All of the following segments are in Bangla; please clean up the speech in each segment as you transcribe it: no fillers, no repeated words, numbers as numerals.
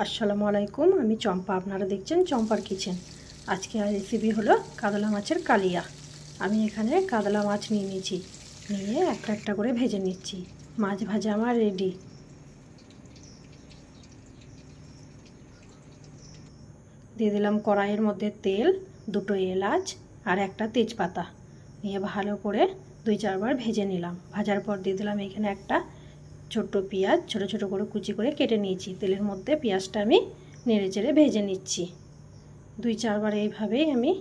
আসসালামু আলাইকুম, আমি চম্পা। আপনারা দেখছেন চম্পার কিচেন। আজকে রেসিপি হলো কাতলা মাছের কালিয়া। আমি এখানে কাতলা মাছ নিয়ে নিয়েছি, নিয়ে একটা একটা করে ভেজে নিচ্ছি। মাছ ভাজা আমার রেডি। দিয়ে দিলাম কড়াইয়ের মধ্যে তেল, দুটো এলাচ আর একটা তেজপাতা নিয়ে ভালো করে 2-4 বার ভেজে নিলাম। ভাজার পর দিয়ে দিলাম এখানে একটা ছোট্ট পেঁয়াজ ছোট ছোট করে কুচি করে কেটে নিয়েছি। তেলের মধ্যে পেঁয়াজটা আমি নেড়ে চেড়ে ভেজে নিচ্ছি। 2-4 বার এইভাবেই আমি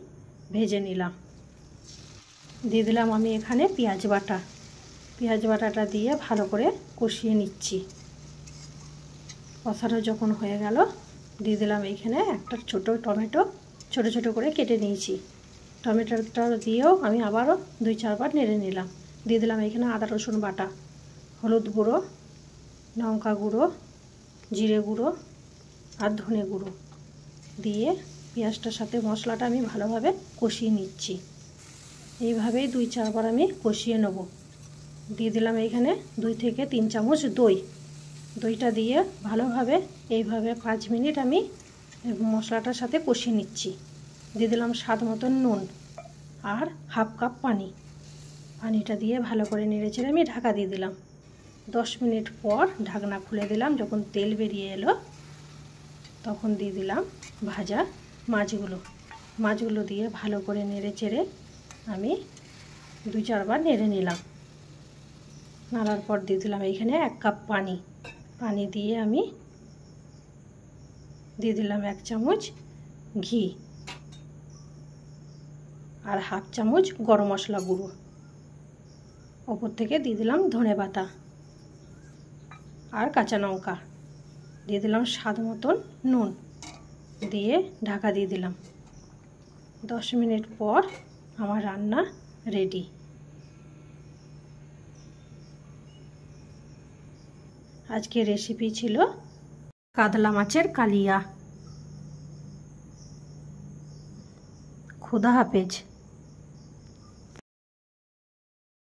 ভেজে নিলাম। দিয়ে দিলাম আমি এখানে পেঁয়াজ বাটাটা দিয়ে ভালো করে কষিয়ে নিচ্ছি। কষানো যখন হয়ে গেল দিয়ে দিলাম এইখানে একটা ছোট টমেটো ছোট ছোট করে কেটে নিয়েছি। টমেটোটা দিয়েও আমি আবারও 2-4 বার নেড়ে নিলাম। দিয়ে দিলাম এখানে আদা রসুন বাটা, হলুদ গুঁড়ো, লঙ্কা গুঁড়ো, জিরে গুঁড়ো আর ধনে গুঁড়ো দিয়ে পেঁয়াজটার সাথে মশলাটা আমি ভালোভাবে কষিয়ে নিচ্ছি। এইভাবেই 2-4 বার আমি কষিয়ে নেব। দিয়ে দিলাম এইখানে 2 থেকে 3 চামচ দইটা দিয়ে ভালোভাবে এইভাবে 5 মিনিট আমি মশলাটার সাথে কষিয়ে নিচ্ছি। দিয়ে দিলাম স্বাদ মতন নুন আর হাফ কাপ পানিটা দিয়ে ভালো করে নেড়েচেড়ে আমি ঢাকা দিয়ে দিলাম। 10 মিনিট পর ঢাকনা খুলে দিলাম। যখন তেল বেরিয়ে এলো তখন দিয়ে দিলাম ভাজা মাছগুলো দিয়ে ভালো করে নেড়ে চেড়ে আমি 2-4 বার নেড়ে নিলাম। নাড়ার পর দিয়ে দিলাম এইখানে 1 কাপ পানি দিয়ে আমি দিয়ে দিলাম 1 চামচ ঘি আর হাফ চামচ গরম মশলা গুঁড়ো। ওপর থেকে দিয়ে দিলাম ধনেপাতা আর কাঁচা লঙ্কা। দিয়ে দিলাম স্বাদ মতন নুন দিয়ে ঢাকা দিয়ে দিলাম। 10 মিনিট পর আমার রান্না রেডি। আজকের রেসিপি ছিল কাতলা মাছের কালিয়া। খুদা হাফেজ।